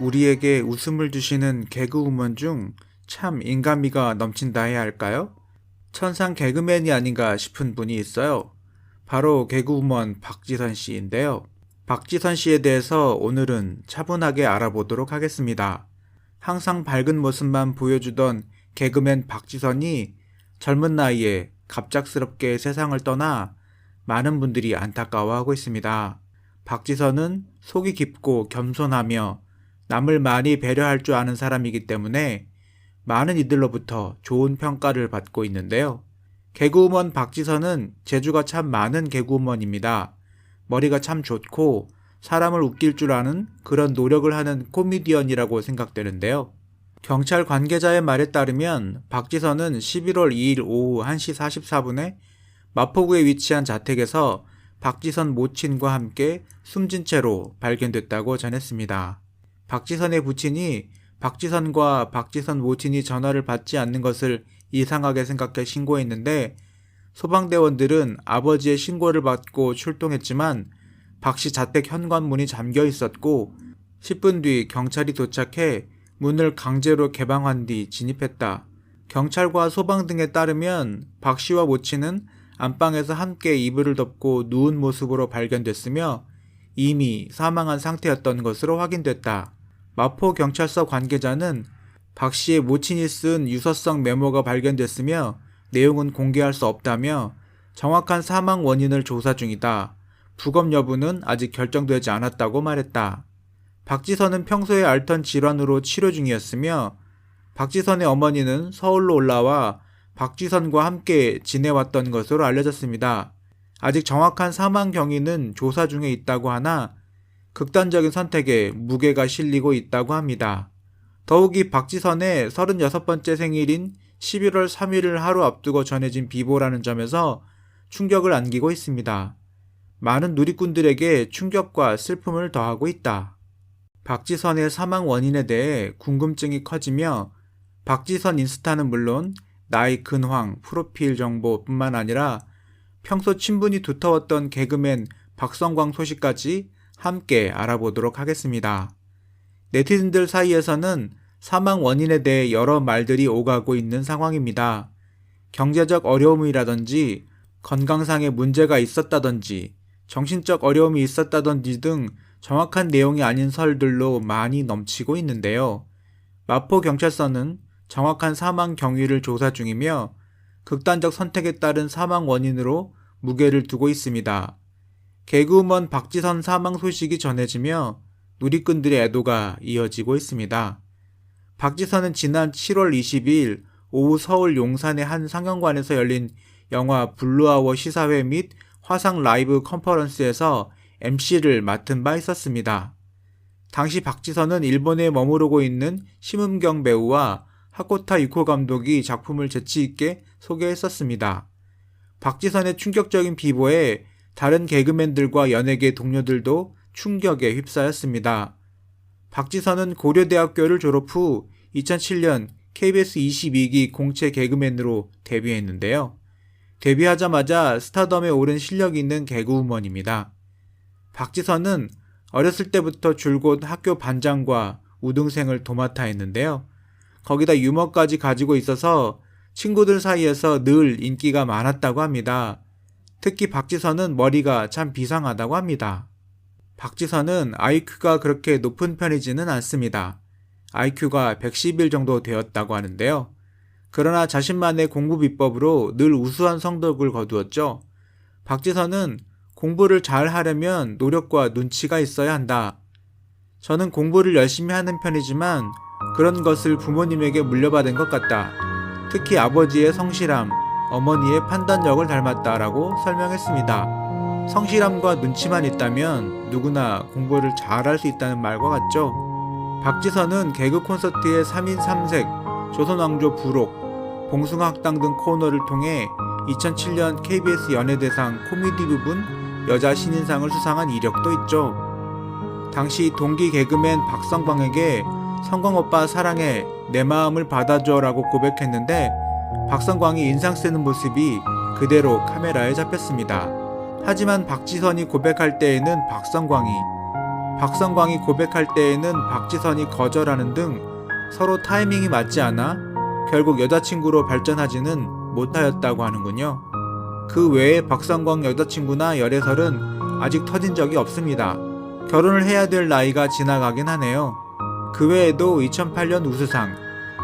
우리에게 웃음을 주시는 개그우먼 중 참 인간미가 넘친다 해야 할까요? 천상 개그맨이 아닌가 싶은 분이 있어요. 바로 개그우먼 박지선 씨인데요. 박지선 씨에 대해서 오늘은 차분하게 알아보도록 하겠습니다. 항상 밝은 모습만 보여주던 개그맨 박지선이 젊은 나이에 갑작스럽게 세상을 떠나 많은 분들이 안타까워하고 있습니다. 박지선은 속이 깊고 겸손하며 남을 많이 배려할 줄 아는 사람이기 때문에 많은 이들로부터 좋은 평가를 받고 있는데요. 개그우먼 박지선은 재주가 참 많은 개그우먼입니다. 머리가 참 좋고 사람을 웃길 줄 아는 그런 노력을 하는 코미디언이라고 생각되는데요. 경찰 관계자의 말에 따르면 박지선은 11월 2일 오후 1시 44분에 마포구에 위치한 자택에서 박지선 모친과 함께 숨진 채로 발견됐다고 전했습니다. 박지선의 부친이 박지선과 박지선 모친이 전화를 받지 않는 것을 이상하게 생각해 신고했는데 소방대원들은 아버지의 신고를 받고 출동했지만 박씨 자택 현관문이 잠겨 있었고 10분 뒤 경찰이 도착해 문을 강제로 개방한 뒤 진입했다. 경찰과 소방 등에 따르면 박씨와 모친은 안방에서 함께 이불을 덮고 누운 모습으로 발견됐으며 이미 사망한 상태였던 것으로 확인됐다. 마포경찰서 관계자는 박씨의 모친이 쓴 유서성 메모가 발견됐으며 내용은 공개할 수 없다며 정확한 사망 원인을 조사 중이다. 부검 여부는 아직 결정되지 않았다고 말했다. 박지선은 평소에 앓던 질환으로 치료 중이었으며 박지선의 어머니는 서울로 올라와 박지선과 함께 지내왔던 것으로 알려졌습니다. 아직 정확한 사망 경위는 조사 중에 있다고 하나 극단적인 선택에 무게가 실리고 있다고 합니다. 더욱이 박지선의 36번째 생일인 11월 3일을 하루 앞두고 전해진 비보라는 점에서 충격을 안기고 있습니다. 많은 누리꾼들에게 충격과 슬픔을 더하고 있다. 박지선의 사망 원인에 대해 궁금증이 커지며 박지선 인스타는 물론 나이 근황, 프로필 정보뿐만 아니라 평소 친분이 두터웠던 개그맨 박성광 소식까지 함께 알아보도록 하겠습니다. 네티즌들 사이에서는 사망 원인에 대해 여러 말들이 오가고 있는 상황입니다. 경제적 어려움이라든지 건강상의 문제가 있었다든지 정신적 어려움이 있었다든지 등 정확한 내용이 아닌 설들로 많이 넘치고 있는데요. 마포경찰서는 정확한 사망 경위를 조사 중이며 극단적 선택에 따른 사망 원인으로 무게를 두고 있습니다. 개그우먼 박지선 사망 소식이 전해지며 누리꾼들의 애도가 이어지고 있습니다. 박지선은 지난 7월 22일 오후 서울 용산의 한 상영관에서 열린 영화 블루아워 시사회 및 화상 라이브 컨퍼런스에서 MC를 맡은 바 있었습니다. 당시 박지선은 일본에 머무르고 있는 심은경 배우와 하코타 유코 감독이 작품을 재치있게 소개했었습니다. 박지선의 충격적인 비보에 다른 개그맨들과 연예계 동료들도 충격에 휩싸였습니다. 박지선은 고려대학교를 졸업 후 2007년 KBS 22기 공채 개그맨으로 데뷔했는데요. 데뷔하자마자 스타덤에 오른 실력이 있는 개그우먼입니다. 박지선은 어렸을 때부터 줄곧 학교 반장과 우등생을 도맡아 했는데요. 거기다 유머까지 가지고 있어서 친구들 사이에서 늘 인기가 많았다고 합니다. 특히 박지선은 머리가 참 비상하다고 합니다. 박지선은 IQ가 그렇게 높은 편이지는 않습니다. IQ가 111 정도 되었다고 하는데요. 그러나 자신만의 공부 비법으로 늘 우수한 성적을 거두었죠. 박지선은 공부를 잘 하려면 노력과 눈치가 있어야 한다. 저는 공부를 열심히 하는 편이지만 그런 것을 부모님에게 물려받은 것 같다. 특히 아버지의 성실함, 어머니의 판단력을 닮았다라고 설명했습니다. 성실함과 눈치만 있다면 누구나 공부를 잘할 수 있다는 말과 같죠. 박지선은 개그 콘서트의 3인 3색, 조선왕조 부록, 봉숭아학당 등 코너를 통해 2007년 KBS 연예대상 코미디 부분 여자 신인상을 수상한 이력도 있죠. 당시 동기 개그맨 박성광에게 성광오빠 사랑해 내 마음을 받아줘 라고 고백했는데 박성광이 인상 쓰는 모습이 그대로 카메라에 잡혔습니다. 하지만 박지선이 고백할 때에는 박성광이 박성광이 고백할 때에는 박지선이 거절하는 등 서로 타이밍이 맞지 않아 결국 여자친구로 발전하지는 못하였다고 하는군요. 그 외에 박성광 여자친구나 열애설은 아직 터진 적이 없습니다. 결혼을 해야 될 나이가 지나가긴 하네요. 그 외에도 2008년 우수상,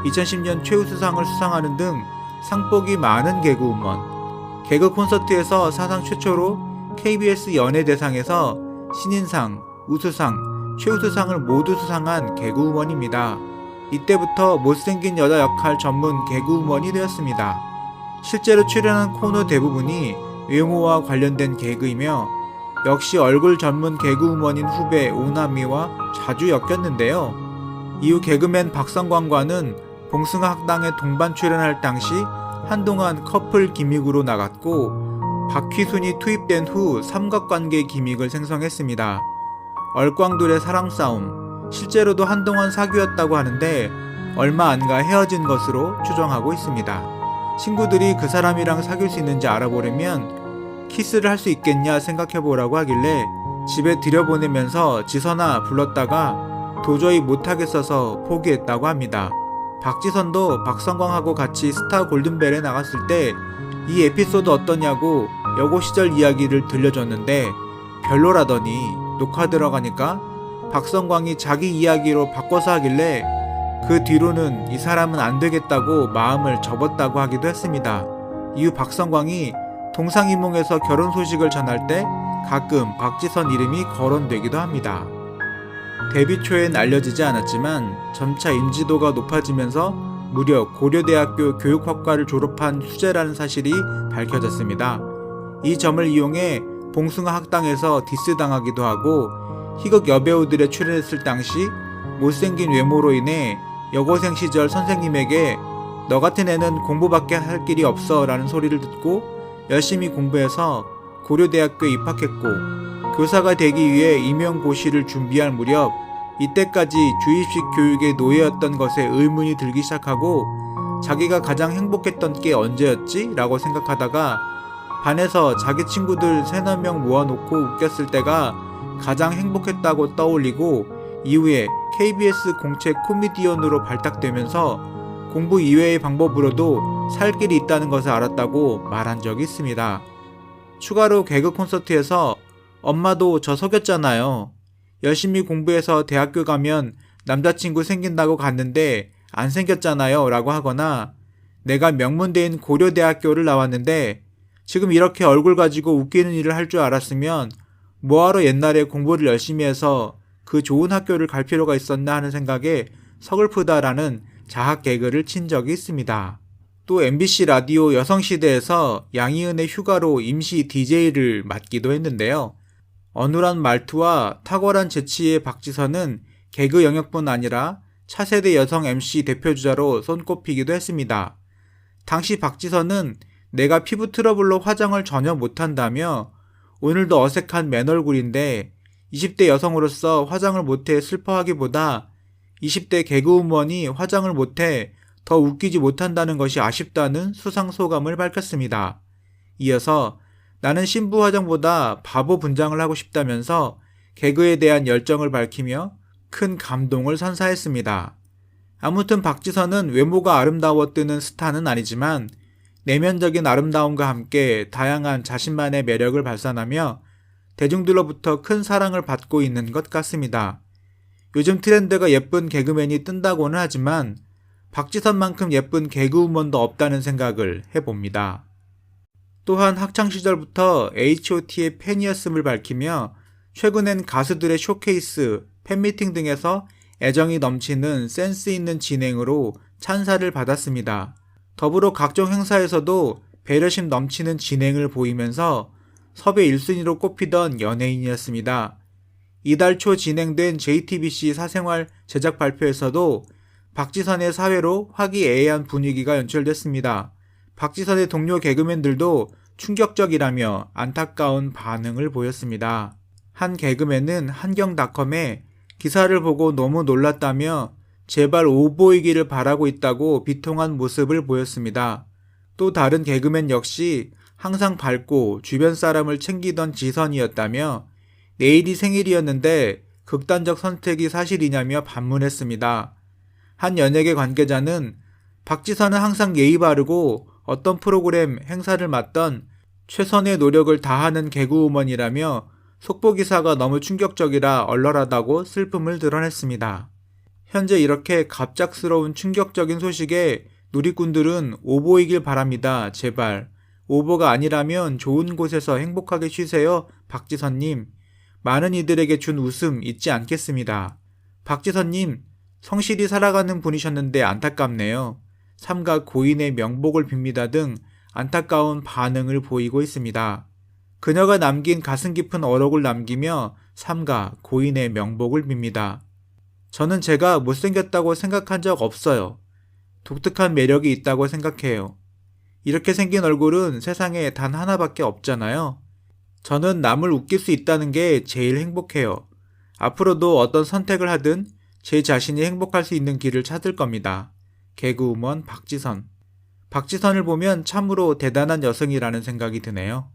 2010년 최우수상을 수상하는 등 상복이 많은 개그우먼. 개그 콘서트에서 사상 최초로 KBS 연예대상에서 신인상, 우수상, 최우수상을 모두 수상한 개그우먼입니다. 이때부터 못생긴 여자 역할 전문 개그우먼이 되었습니다. 실제로 출연한 코너 대부분이 외모와 관련된 개그이며 역시 얼굴 전문 개그우먼인 후배 오나미와 자주 엮였는데요. 이후 개그맨 박성광과는 봉숭아 학당에 동반 출연할 당시 한동안 커플 기믹으로 나갔고 박휘순이 투입된 후 삼각관계 기믹을 생성했습니다. 얼꽝둘의 사랑싸움, 실제로도 한동안 사귀었다고 하는데 얼마 안 가 헤어진 것으로 추정하고 있습니다. 친구들이 그 사람이랑 사귈 수 있는지 알아보려면 키스를 할 수 있겠냐 생각해보라고 하길래 집에 들여보내면서 지선아 불렀다가 도저히 못하겠어서 포기했다고 합니다. 박지선도 박성광하고 같이 스타 골든벨에 나갔을 때 이 에피소드 어떠냐고 여고 시절 이야기를 들려줬는데 별로라더니 녹화 들어가니까 박성광이 자기 이야기로 바꿔서 하길래 그 뒤로는 이 사람은 안 되겠다고 마음을 접었다고 하기도 했습니다. 이후 박성광이 동상이몽에서 결혼 소식을 전할 때 가끔 박지선 이름이 거론되기도 합니다. 데뷔 초엔 알려지지 않았지만 점차 인지도가 높아지면서 무려 고려대학교 교육학과를 졸업한 수재라는 사실이 밝혀졌습니다. 이 점을 이용해 봉숭아 학당에서 디스당하기도 하고 희극 여배우들에 출연했을 당시 못생긴 외모로 인해 여고생 시절 선생님에게 너 같은 애는 공부밖에 할 길이 없어 라는 소리를 듣고 열심히 공부해서 고려대학교에 입학했고 교사가 되기 위해 임용고시를 준비할 무렵 이때까지 주입식 교육의 노예였던 것에 의문이 들기 시작하고 자기가 가장 행복했던 게 언제였지? 라고 생각하다가 반에서 자기 친구들 3-4명 모아놓고 웃겼을 때가 가장 행복했다고 떠올리고 이후에 KBS 공채 코미디언으로 발탁되면서 공부 이외의 방법으로도 살 길이 있다는 것을 알았다고 말한 적이 있습니다. 추가로 개그 콘서트에서 엄마도 저 속였잖아요. 열심히 공부해서 대학교 가면 남자친구 생긴다고 갔는데 안 생겼잖아요 라고 하거나 내가 명문대인 고려대학교를 나왔는데 지금 이렇게 얼굴 가지고 웃기는 일을 할 줄 알았으면 뭐하러 옛날에 공부를 열심히 해서 그 좋은 학교를 갈 필요가 있었나 하는 생각에 서글프다라는 자학 개그를 친 적이 있습니다. 또 MBC 라디오 여성시대에서 양희은의 휴가로 임시 DJ를 맡기도 했는데요. 어눌한 말투와 탁월한 재치의 박지선은 개그 영역뿐 아니라 차세대 여성 MC 대표주자로 손꼽히기도 했습니다. 당시 박지선은 내가 피부 트러블로 화장을 전혀 못한다며 오늘도 어색한 맨 얼굴인데 20대 여성으로서 화장을 못해 슬퍼하기보다 20대 개그우먼이 화장을 못해 더 웃기지 못한다는 것이 아쉽다는 수상소감을 밝혔습니다. 이어서 나는 신부 화장보다 바보 분장을 하고 싶다면서 개그에 대한 열정을 밝히며 큰 감동을 선사했습니다. 아무튼 박지선은 외모가 아름다워 뜨는 스타는 아니지만 내면적인 아름다움과 함께 다양한 자신만의 매력을 발산하며 대중들로부터 큰 사랑을 받고 있는 것 같습니다. 요즘 트렌드가 예쁜 개그맨이 뜬다고는 하지만 박지선만큼 예쁜 개그우먼도 없다는 생각을 해봅니다. 또한 학창시절부터 H.O.T의 팬이었음을 밝히며 최근엔 가수들의 쇼케이스, 팬미팅 등에서 애정이 넘치는 센스 있는 진행으로 찬사를 받았습니다. 더불어 각종 행사에서도 배려심 넘치는 진행을 보이면서 섭외 1순위로 꼽히던 연예인이었습니다. 이달 초 진행된 JTBC 사생활 제작 발표에서도 박지선의 사회로 화기애애한 분위기가 연출됐습니다. 박지선의 동료 개그맨들도 충격적이라며 안타까운 반응을 보였습니다. 한 개그맨은 한경닷컴에 기사를 보고 너무 놀랐다며 제발 오보이기를 바라고 있다고 비통한 모습을 보였습니다. 또 다른 개그맨 역시 항상 밝고 주변 사람을 챙기던 지선이었다며 내일이 생일이었는데 극단적 선택이 사실이냐며 반문했습니다. 한 연예계 관계자는 박지선은 항상 예의 바르고 어떤 프로그램 행사를 맡던 최선의 노력을 다하는 개그우먼이라며 속보기사가 너무 충격적이라 얼얼하다고 슬픔을 드러냈습니다. 현재 이렇게 갑작스러운 충격적인 소식에 누리꾼들은 오보이길 바랍니다. 제발. 오보가 아니라면 좋은 곳에서 행복하게 쉬세요. 박지선님. 많은 이들에게 준 웃음 잊지 않겠습니다. 박지선님, 성실히 살아가는 분이셨는데 안타깝네요. 삼가 고인의 명복을 빕니다 등 안타까운 반응을 보이고 있습니다. 그녀가 남긴 가슴 깊은 어록을 남기며 삼가 고인의 명복을 빕니다. 저는 제가 못생겼다고 생각한 적 없어요. 독특한 매력이 있다고 생각해요. 이렇게 생긴 얼굴은 세상에 단 하나밖에 없잖아요. 저는 남을 웃길 수 있다는 게 제일 행복해요. 앞으로도 어떤 선택을 하든 제 자신이 행복할 수 있는 길을 찾을 겁니다. 개그우먼 박지선. 박지선을 보면 참으로 대단한 여성이라는 생각이 드네요.